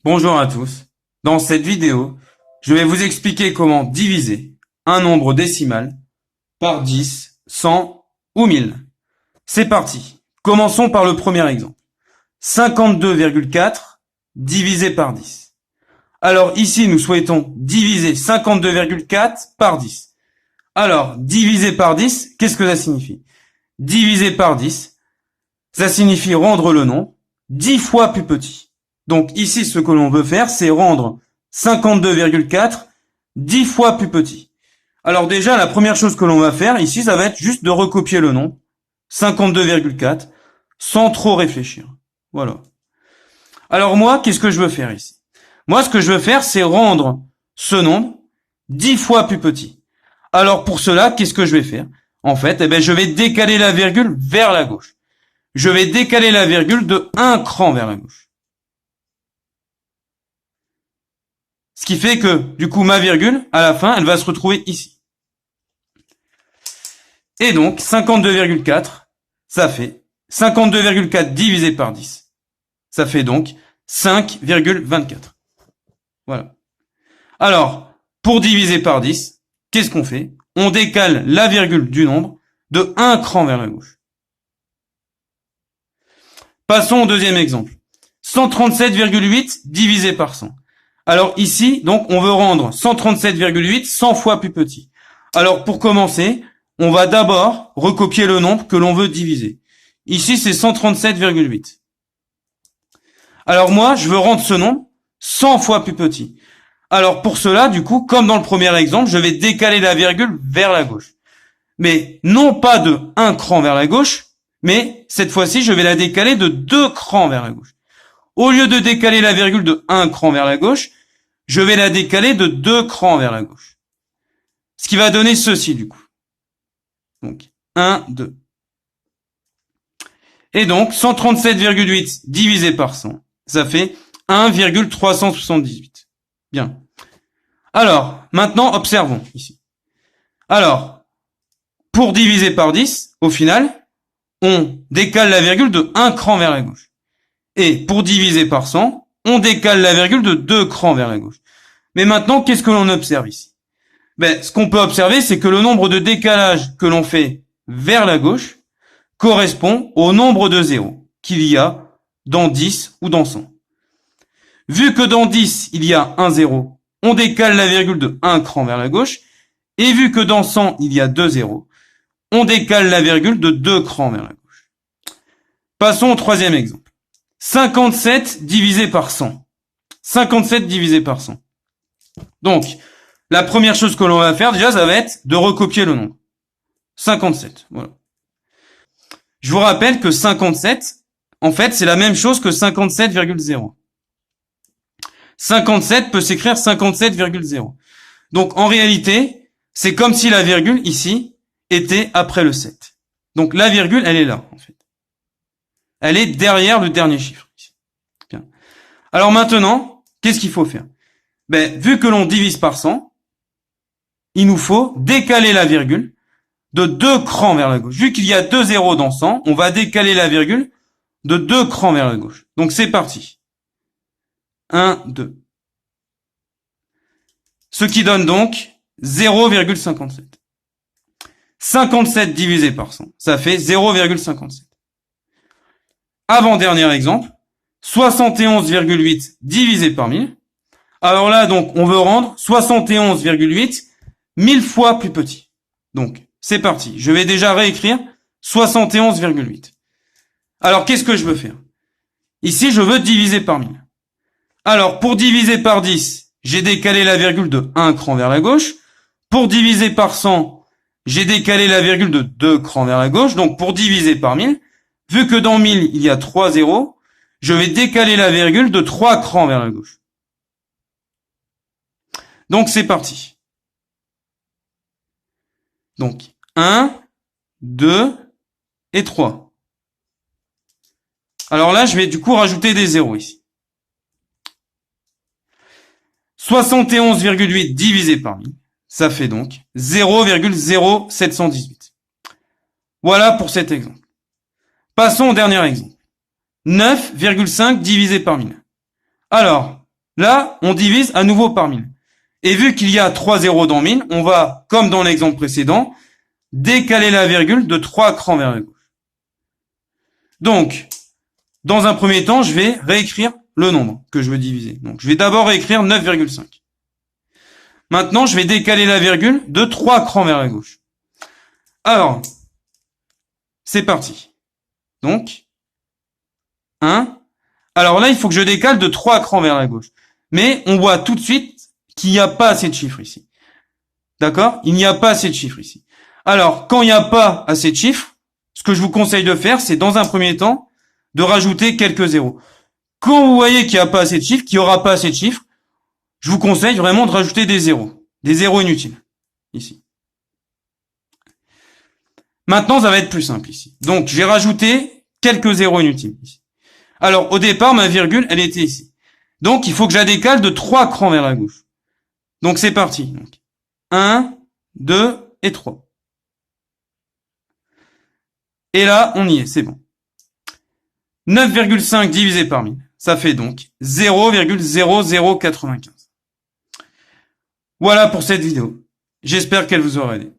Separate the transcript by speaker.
Speaker 1: Bonjour à tous. Dans cette vidéo, je vais vous expliquer comment diviser un nombre décimal par 10, 100 ou 1000. C'est parti. Commençons par le premier exemple. 52,4 divisé par 10. Alors ici, nous souhaitons diviser 52,4 par 10. Alors, diviser par 10, qu'est-ce que ça signifie? Diviser par 10, ça signifie rendre le nombre 10 fois plus petit. Donc ici, ce que l'on veut faire, c'est rendre 52,4 10 fois plus petit. Alors déjà, la première chose que l'on va faire ici, ça va être juste de recopier le nombre 52,4 sans trop réfléchir. Voilà. Alors moi, qu'est-ce que je veux faire ici? Moi, ce que je veux faire, c'est rendre ce nombre 10 fois plus petit. Alors pour cela, qu'est-ce que je vais faire? En fait, je vais décaler la virgule vers la gauche. Je vais décaler la virgule de un cran vers la gauche. Ce qui fait que, du coup, ma virgule, à la fin, elle va se retrouver ici. Et donc, 52,4, ça fait 52,4 divisé par 10. Ça fait donc 5,24. Voilà. Alors, pour diviser par 10, qu'est-ce qu'on fait? On décale la virgule du nombre de un cran vers la gauche. Passons au deuxième exemple. 137,8 divisé par 100. Alors ici, donc, on veut rendre 137,8 100 fois plus petit. Alors pour commencer, on va d'abord recopier le nombre que l'on veut diviser. Ici, c'est 137,8. Alors moi, je veux rendre ce nombre 100 fois plus petit. Alors pour cela, du coup, comme dans le premier exemple, je vais décaler la virgule vers la gauche. Mais non pas de un cran vers la gauche, mais cette fois-ci, je vais la décaler de 2 crans vers la gauche. Au lieu de décaler la virgule de 1 cran vers la gauche, je vais la décaler de 2 crans vers la gauche. Ce qui va donner ceci, du coup. Donc, 1, 2. Et donc, 137,8 divisé par 100, ça fait 1,378. Bien. Alors, maintenant, observons ici. Alors, pour diviser par 10, au final, on décale la virgule de 1 cran vers la gauche. Et pour diviser par 100, on décale la virgule de 2 crans vers la gauche. Mais maintenant, qu'est-ce que l'on observe ici? Ce qu'on peut observer, c'est que le nombre de décalage que l'on fait vers la gauche correspond au nombre de zéros qu'il y a dans 10 ou dans 100. Vu que dans 10, il y a un zéro, on décale la virgule de 1 cran vers la gauche. Et vu que dans 100, il y a 2 zéros, on décale la virgule de 2 crans vers la gauche. Passons au troisième exemple. 57 divisé par 100. 57 divisé par 100. Donc, la première chose que l'on va faire, déjà, ça va être de recopier le nombre. 57, voilà. Je vous rappelle que 57, en fait, c'est la même chose que 57,0. 57 peut s'écrire 57,0. Donc, en réalité, c'est comme si la virgule, ici, était après le 7. Donc, la virgule, elle est là, en fait. Elle est derrière le dernier chiffre. Bien. Alors maintenant, qu'est-ce qu'il faut faire? Vu que l'on divise par 100, il nous faut décaler la virgule de 2 crans vers la gauche. Vu qu'il y a 2 zéros dans 100, on va décaler la virgule de 2 crans vers la gauche. Donc c'est parti. 1, 2. Ce qui donne donc 0,57. 57 divisé par 100, ça fait 0,57. Avant-dernier exemple, 71,8 divisé par 1000. Alors là, donc, on veut rendre 71,8 1000 fois plus petit. Donc, c'est parti. Je vais déjà réécrire 71,8. Alors, qu'est-ce que je veux faire? Ici, je veux diviser par 1000. Alors, pour diviser par 10, j'ai décalé la virgule de 1 cran vers la gauche. Pour diviser par 100, j'ai décalé la virgule de 2 crans vers la gauche. Donc, pour diviser par 1000, vu que dans 1000, il y a 3 zéros, je vais décaler la virgule de 3 crans vers la gauche. Donc, c'est parti. Donc, 1, 2 et 3. Alors là, je vais du coup rajouter des zéros ici. 71,8 divisé par 1000, ça fait donc 0,0718. Voilà pour cet exemple. Passons au dernier exemple. 9,5 divisé par 1000. Alors, Là, on divise à nouveau par 1000. Et vu qu'il y a 3 zéros dans 1000, on va, comme dans l'exemple précédent, décaler la virgule de 3 crans vers la gauche. Donc, dans un premier temps, je vais réécrire le nombre que je veux diviser. Donc, je vais d'abord réécrire 9,5. Maintenant, je vais décaler la virgule de 3 crans vers la gauche. Alors, c'est parti. Donc, 1. Alors là, il faut que je décale de 3 crans vers la gauche. Mais on voit tout de suite qu'il n'y a pas assez de chiffres ici. D'accord? Il n'y a pas assez de chiffres ici. Alors, quand il n'y a pas assez de chiffres, ce que je vous conseille de faire, c'est dans un premier temps, de rajouter quelques zéros. Quand vous voyez qu'il n'y a pas assez de chiffres, qu'il n'y aura pas assez de chiffres, je vous conseille vraiment de rajouter des zéros inutiles, ici. Maintenant, ça va être plus simple ici. Donc, je vais rajouter quelques zéros inutiles ici. Alors, au départ, ma virgule, elle était ici. Donc, il faut que je la décale de 3 crans vers la gauche. Donc, c'est parti. Donc, 1, 2 et 3. Et là, on y est, c'est bon. 9,5 divisé par 1000, ça fait donc 0,0095. Voilà pour cette vidéo. J'espère qu'elle vous aura aidé.